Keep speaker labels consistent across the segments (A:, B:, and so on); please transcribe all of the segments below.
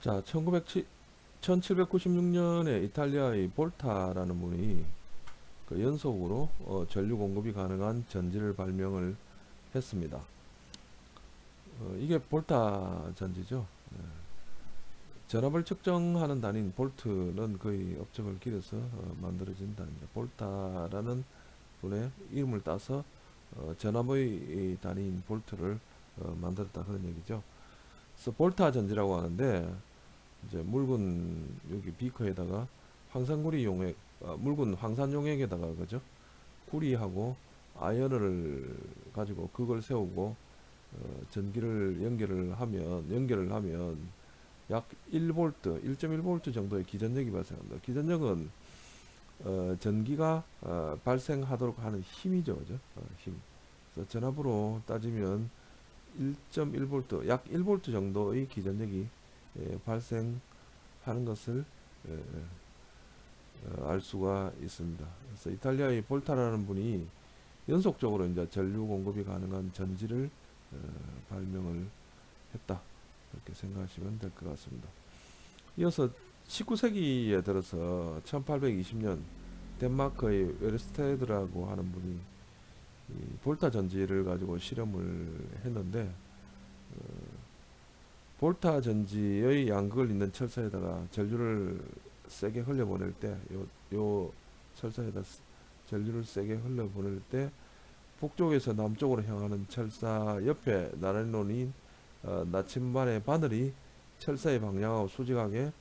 A: 자, 1796년에 이탈리아의 볼타라는 분이 그 연속으로 전류 공급이 가능한 전지를 발명을 했습니다. 이게 볼타 전지죠. 전압을 측정하는 단위인 볼트는 거의 업적을 기려서 만들어진 단위입니다. 볼타라는 분의 이름을 따서 전압의 단위인 볼트를 만들었다 그런 얘기죠. 그래서 볼타 전지라고 하는데 이제 묽은 여기 비커에다가 황산구리 용액, 묽은 황산 용액에다가 그죠? 구리하고 아연을 가지고 그걸 세우고 전기를 연결을 하면 약 1볼트, 1.1볼트 정도의 기전력이 발생합니다. 기전력은 전기가 발생하도록 하는 힘이죠, 그죠? 힘. 그래서 전압으로 따지면 1.1볼트, 약 1볼트 정도의 기전력이 발생하는 것을 알 수가 있습니다. 그래서 이탈리아의 볼타라는 분이 연속적으로 이제 전류 공급이 가능한 전지를 발명을 했다. 이렇게 생각하시면 될 것 같습니다. 이어서 19세기에 들어서 1820년 덴마크의 웨르스테드라고 하는 분이 이 볼타 전지를 가지고 실험을 했는데 볼타 전지의 양극을 잇는 철사에다가 전류를 세게 흘려보낼 때, 요 철사에다 전류를 세게 흘려보낼 때 북쪽에서 남쪽으로 향하는 철사 옆에 나란히 놓인 나침반의 바늘이 철사의 방향하고 수직하게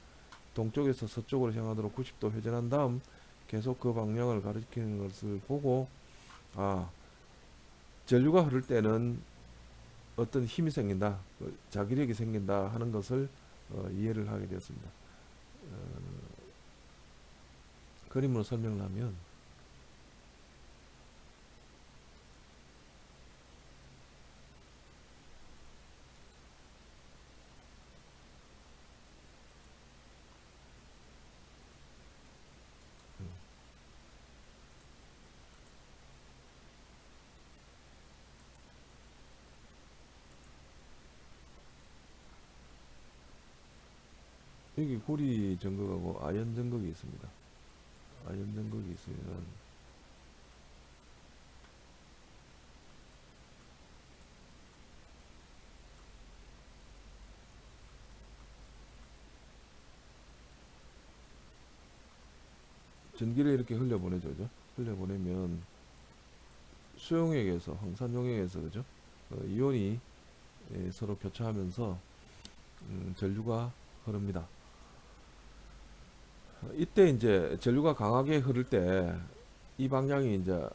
A: 동쪽에서 서쪽으로 향하도록 90도 회전한 다음 계속 그 방향을 가리키는 것을 보고 전류가 흐를 때는 어떤 힘이 생긴다, 자기력이 생긴다 하는 것을 이해를 하게 되었습니다. 그림으로 설명을 하면 여기 구리 전극하고 아연 전극이 있습니다. 아연 전극이 있으면 전기를 이렇게 흘려보내죠, 그죠? 흘려보내면 수용액에서 황산용액에서 그죠? 이온이 서로 교차하면서 전류가 흐릅니다. 이때 이제 전류가 강하게 흐를 때 이 방향이 이제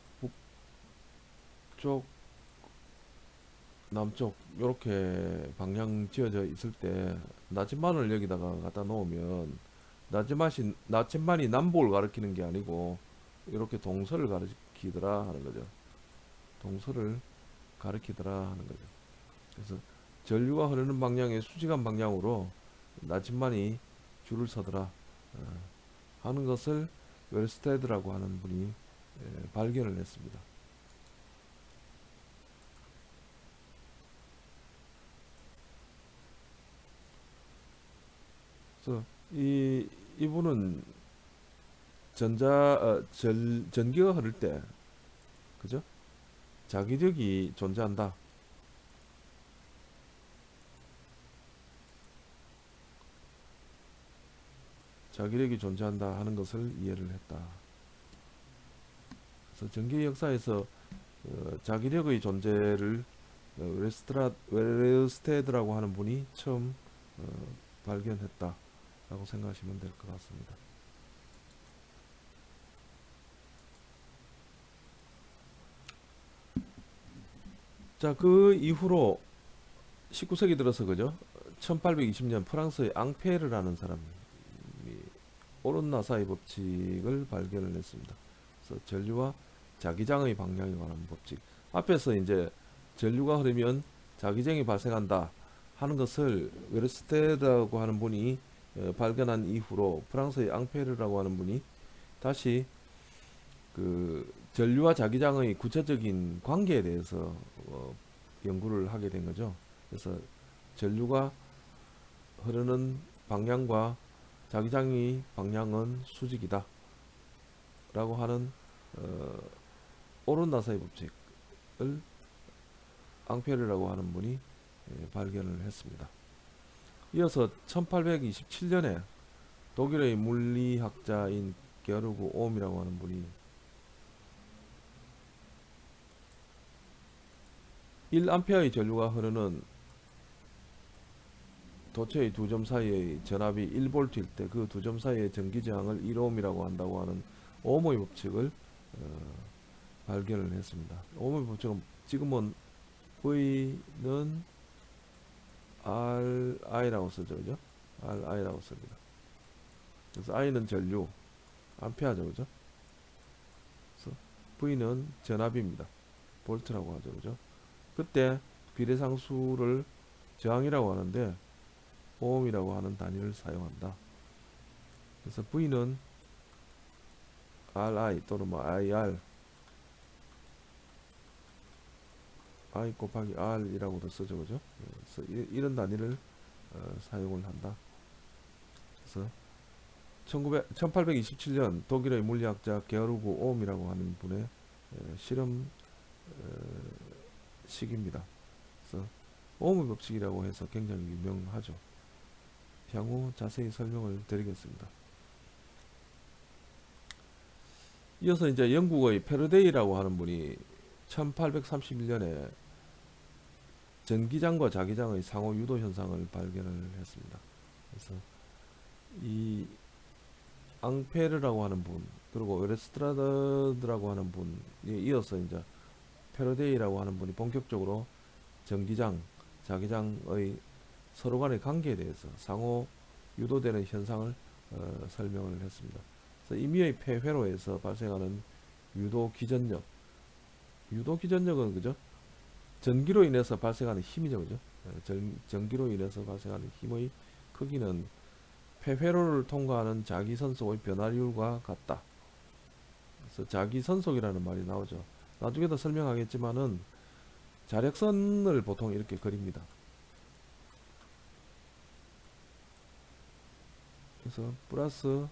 A: 북쪽, 남쪽 이렇게 방향 지어져 있을 때 나침반을 여기다가 갖다 놓으면 나침반이 남북을 가리키는 게 아니고 이렇게 동서를 가리키더라 하는 거죠. 동서를 가리키더라 하는 거죠. 그래서 전류가 흐르는 방향의 수직한 방향으로 나침반이 줄을 서더라 하는 것을 웰스테드라고 하는 분이 발견을 했습니다. 그래서 이분은 전기가 흐를 때, 그죠? 자기력이 존재한다. 자기력이 존재한다 하는 것을 이해를 했다. 그래서 전기 역사에서 자기력의 존재를 웨르스테드라고 하는 분이 처음 발견했다라고 생각하시면 될 것 같습니다. 자, 그 이후로 19세기 들어서 그죠? 1820년 프랑스의 앙페르라는 사람이 오론나사의 법칙을 발견을 했습니다. 그래서 전류와 자기장의 방향에 관한 법칙. 앞에서 이제 전류가 흐르면 자기장이 발생한다 하는 것을 웨르스테드라고 하는 분이 발견한 이후로 프랑스의 앙페르라고 하는 분이 다시 그 전류와 자기장의 구체적인 관계에 대해서 연구를 하게 된 거죠. 그래서 전류가 흐르는 방향과 자기장의 방향은 수직이다 라고 하는 옳은 나사의 법칙을 앙페르라고 하는 분이 발견을 했습니다. 이어서 1827년에 독일의 물리학자인 게르그 오음이라고 하는 분이 1A의 전류가 흐르는 도체의 두 점 사이의 전압이 1V일 때 그 두 점 사이의 전기저항을 1ohm이라고 한다고 하는 오음의 법칙을 발견을 했습니다. 오음의 법칙은 지금은 V는 RI라고 쓰죠, 그죠? RI라고 씁니다. 그래서 I는 전류, 암페어죠, 그죠? 그래서 V는 전압입니다. 볼트라고 하죠, 그죠? 그때 비례상수를 저항이라고 하는데 오음이라고 하는 단위를 사용한다. 그래서 V는 RI 또는 뭐 IR I 곱하기 R이라고도 쓰죠, 그죠? 그래서 이런 단위를 사용을 한다. 그래서 1827년 독일의 물리학자 게르그 오음이라고 하는 분의 실험 식입니다. 그래서 오음의 법칙이라고 해서 굉장히 유명하죠. 향후 자세히 설명을 드리겠습니다. 이어서 이제 영국의 패러데이라고 하는 분이 1831년에 전기장과 자기장의 상호 유도 현상을 발견을 했습니다. 그래서 이 앙페르라고 하는 분 그리고 웨르스트라드라고 하는 분이 이어서 이제 패러데이라고 하는 분이 본격적으로 전기장, 자기장의 서로 간의 관계에 대해서 상호 유도되는 현상을 설명을 했습니다. 그래서 임의의 폐회로에서 발생하는 유도 기전력, 유도 기전력은 그죠? 전기로 인해서 발생하는 힘이죠, 그죠? 전기로 인해서 발생하는 힘의 크기는 폐회로를 통과하는 자기선속의 변화율과 같다. 그래서 자기선속이라는 말이 나오죠. 나중에도 설명하겠지만은 자력선을 보통 이렇게 그립니다. 그래서 플러스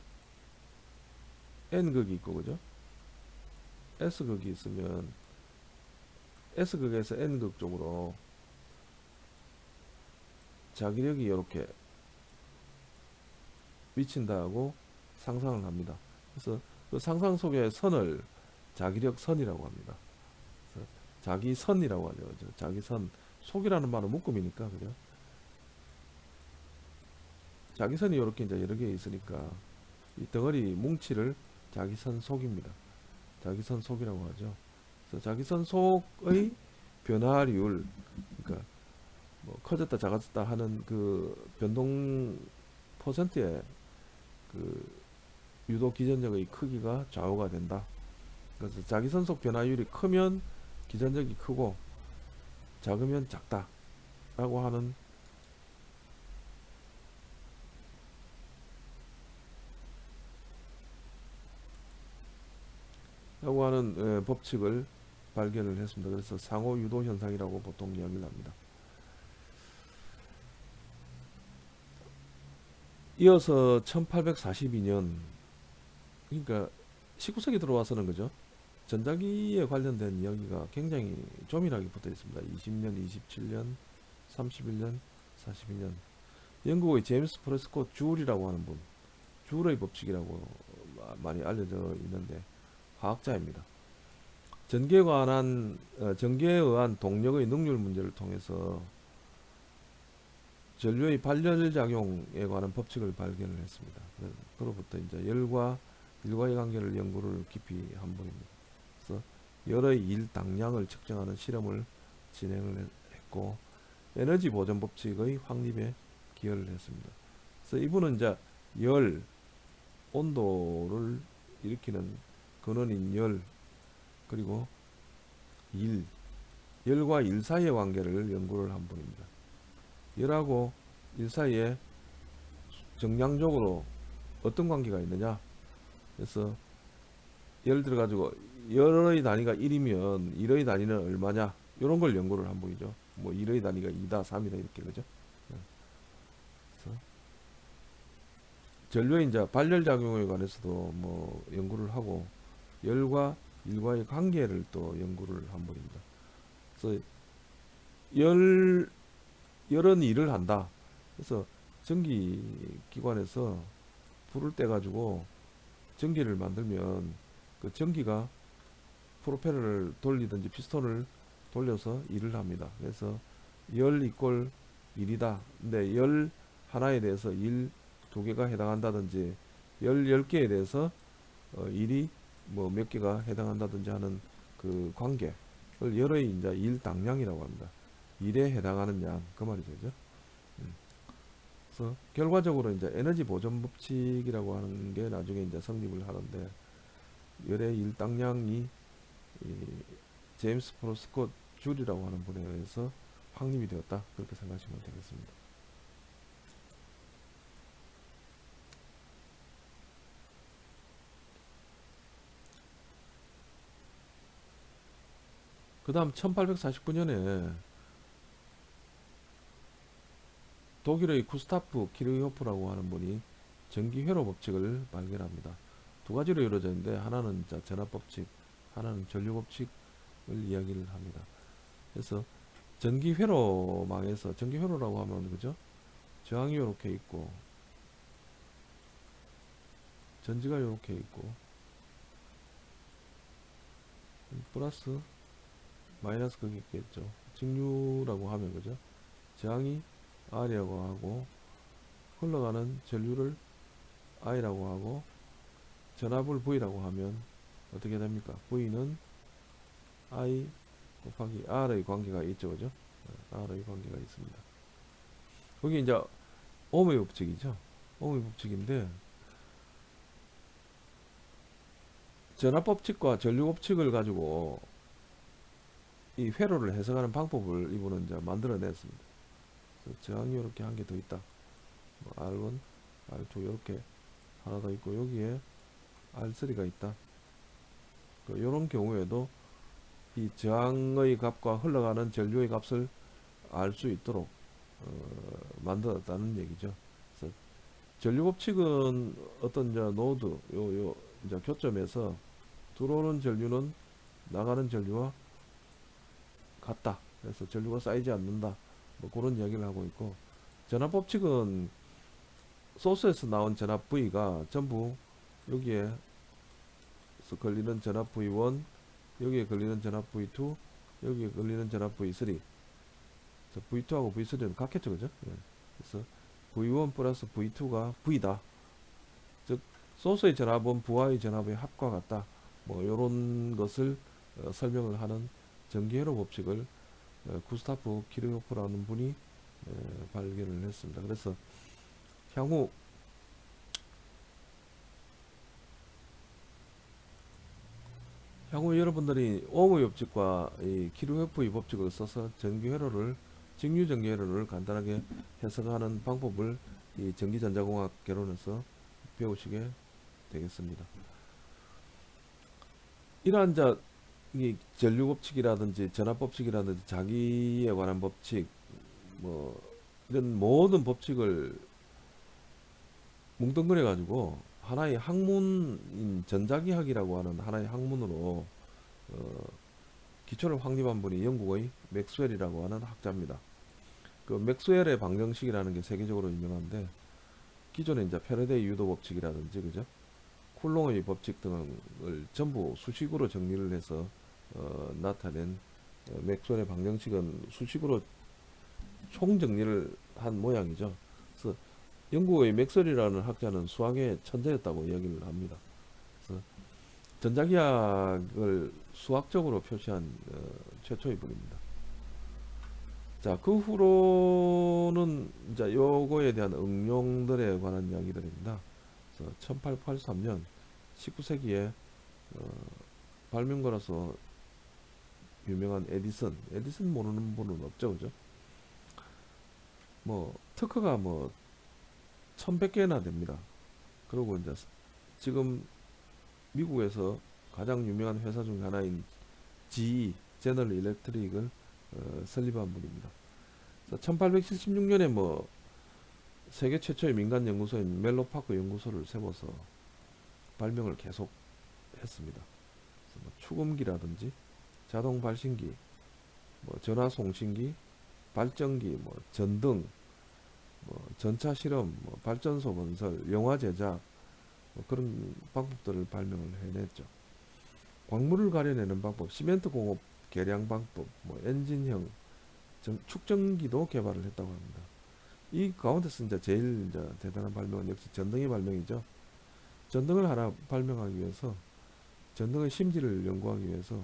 A: n극이 있고, 그죠? s극이 있으면 s극에서 n극 쪽으로 자기력이 이렇게 미친다고 상상을 합니다. 그래서 그 상상 속의 선을 자기력 선이라고 합니다. 그래서 자기선이라고 하죠. 그죠? 자기선, 속이라는 말은 묶음이니까, 그죠? 자기선이 이렇게 이제 여러 개 있으니까 이 덩어리 뭉치를 자기선 속입니다. 자기선 속이라고 하죠. 그래서 자기선 속의 변화율, 그러니까 뭐 커졌다 작아졌다 하는 그 변동 퍼센트의 그 유도 기전력의 크기가 좌우가 된다. 그래서 자기선 속 변화율이 크면 기전력이 크고 작으면 작다 라고 하는 법칙을 발견을 했습니다. 그래서 상호 유도 현상이라고 보통 이야기를 합니다. 이어서 1842년, 그러니까 19세기 들어와서는 그죠? 전자기에 관련된 이야기가 굉장히 조밀하게 붙어 있습니다. 20년, 27년, 31년, 42년. 영국의 제임스 프레스콧 줄이라고 하는 분, 줄의 법칙이라고 많이 알려져 있는데 화학자입니다. 전기에 의한 동력의 능률 문제를 통해서 전류의 발열작용에 관한 법칙을 발견을 했습니다. 그로부터 이제 열과 일과의 관계를 연구를 깊이 한 분입니다. 그래서 열의 일당량을 측정하는 실험을 진행을 했고 에너지 보존 법칙의 확립에 기여를 했습니다. 그래서 이분은 이제 열, 온도를 일으키는 근원인 열, 그리고 일, 열과 일 사이의 관계를 연구를 한 분입니다. 열하고 일 사이에 정량적으로 어떤 관계가 있느냐. 그래서 예를 들어 가지고 열의 단위가 1이면 1의 단위는 얼마냐, 이런 걸 연구를 한 분이죠. 뭐 1의 단위가 2다 3이다 이렇게, 그죠? 그래서 전류의 이제 발열 작용에 관해서도 뭐 연구를 하고 열과 일과의 관계를 또 연구를 한 분입니다. 그래서 열 열은 일을 한다. 그래서 전기 기관에서 불을 떼 가지고 전기를 만들면 그 전기가 프로펠러를 돌리든지 피스톤을 돌려서 일을 합니다. 그래서 열 이꼴 일이다. 근데 열 하나에 대해서 일 두 개가 해당한다든지 열 10개에 대해서 일이 뭐 몇 개가 해당한다든지 하는 그 관계를 열의 이제 일 당량이라고 합니다. 일에 해당하는 양, 그 말이죠. 그죠? 음. 그래서 결과적으로 이제 에너지 보존 법칙이라고 하는 게 나중에 이제 성립을 하는데 열의 일 당량이 이 제임스 프로스콧 줄이라고 하는 분에 의해서 확립이 되었다. 그렇게 생각하시면 되겠습니다. 그 다음 1849년에 독일의 구스타프 키르호프라고 하는 분이 전기회로 법칙을 발견합니다. 두 가지로 이루어져 있는데 하나는 전압 법칙, 하나는 전류 법칙을 이야기를 합니다. 그래서 전기회로망에서 전기회로라고 하면 그죠? 저항이 이렇게 있고 전지가 이렇게 있고 플러스 마이너스 그게 있겠죠. 직류라고 하면 그죠? 저항이 R이라고 하고 흘러가는 전류를 I라고 하고 전압을 V라고 하면 어떻게 됩니까? V는 I 곱하기 R의 관계가 있죠. 그죠? R의 관계가 있습니다. 거기 이제 ohm의 법칙이죠. ohm의 법칙인데 전압 법칙과 전류 법칙을 가지고 이 회로를 해석하는 방법을 이분은 이제 만들어냈습니다. 저항이 이렇게 한 개 더 있다. 뭐 R1, R2 이렇게 하나 더 있고 여기에 R3가 있다. 이런 경우에도 이 저항의 값과 흘러가는 전류의 값을 알 수 있도록 만들었다는 얘기죠. 그래서 전류 법칙은 어떤 이제 노드 요 이제 교점에서 들어오는 전류는 나가는 전류와 같다. 그래서 전류가 쌓이지 않는다. 뭐 그런 이야기를 하고 있고 전압 법칙은 소스에서 나온 전압 V가 전부 여기에 걸리는 전압 V1, 여기에 걸리는 전압 V2, 여기에 걸리는 전압 V3. V2하고 V3는 같겠죠, 그죠? 예. 그래서 V1 플러스 V2가 V다. 즉 소스의 전압은 부하의 전압의 합과 같다. 뭐 이런 것을 설명을 하는 전기회로 법칙을 구스타프 키르호프라는 분이 발견을 했습니다. 그래서 향후 여러분들이 ohm의 법칙과 이 키르호프의 법칙을 써서 전기회로를 직류 전기회로를 간단하게 해석하는 방법을 이 전기전자공학 개론에서 배우시게 되겠습니다. 이러한 이 전류 법칙이라든지 전압 법칙이라든지 자기에 관한 법칙 뭐 이런 모든 법칙을 뭉뚱그려 가지고 하나의 학문인 전자기학이라고 하는 하나의 학문으로 기초를 확립한 분이 영국의 맥스웰이라고 하는 학자입니다. 그 맥스웰의 방정식이라는 게 세계적으로 유명한데 기존에 이제 패러데이 유도 법칙이라든지 그죠? 쿨롱의 법칙 등을 전부 수식으로 정리를 해서 나타낸 맥스웰의 방정식은 수식으로 총정리를 한 모양이죠. 그래서 영국의 맥스웰이라는 학자는 수학의 천재였다고 이야기를 합니다. 그래서 전자기학을 수학적으로 표시한 최초의 분입니다. 자, 그 후로는 이제 요거에 대한 응용들에 관한 이야기들입니다. 그래서 1883년 19세기에 발명가로서 유명한 에디슨 모르는 분은 없죠, 그죠? 뭐 특허가 뭐 1100개나 됩니다. 그리고 이제 지금 미국에서 가장 유명한 회사 중 하나인 GE, 제너럴 일렉트릭을 설립한 분입니다. 1876년에 뭐 세계 최초의 민간 연구소인 멜로파크 연구소를 세워서 발명을 계속 했습니다. 뭐 축음기라든지 자동 발신기, 뭐 전화 송신기, 발전기, 뭐 전등, 뭐 전차 실험, 뭐 발전소 건설, 영화 제작, 뭐 그런 방법들을 발명을 해냈죠. 광물을 가려내는 방법, 시멘트 공업 개량 방법, 뭐 엔진형 축전기도 개발을 했다고 합니다. 이 가운데서 이제 제일 이제 대단한 발명은 역시 전등의 발명이죠. 전등을 하나 발명하기 위해서, 전등의 심지를 연구하기 위해서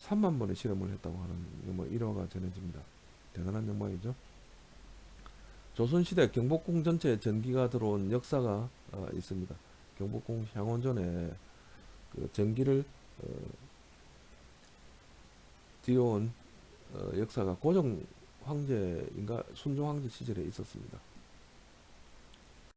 A: 3만 번의 실험을 했다고 하는 뭐 일화가 전해집니다. 대단한 영광이죠. 조선시대 경복궁 전체에 전기가 들어온 역사가 있습니다. 경복궁 향원전에 그 전기를 들여온 역사가 고종 황제인가 순종 황제 시절에 있었습니다.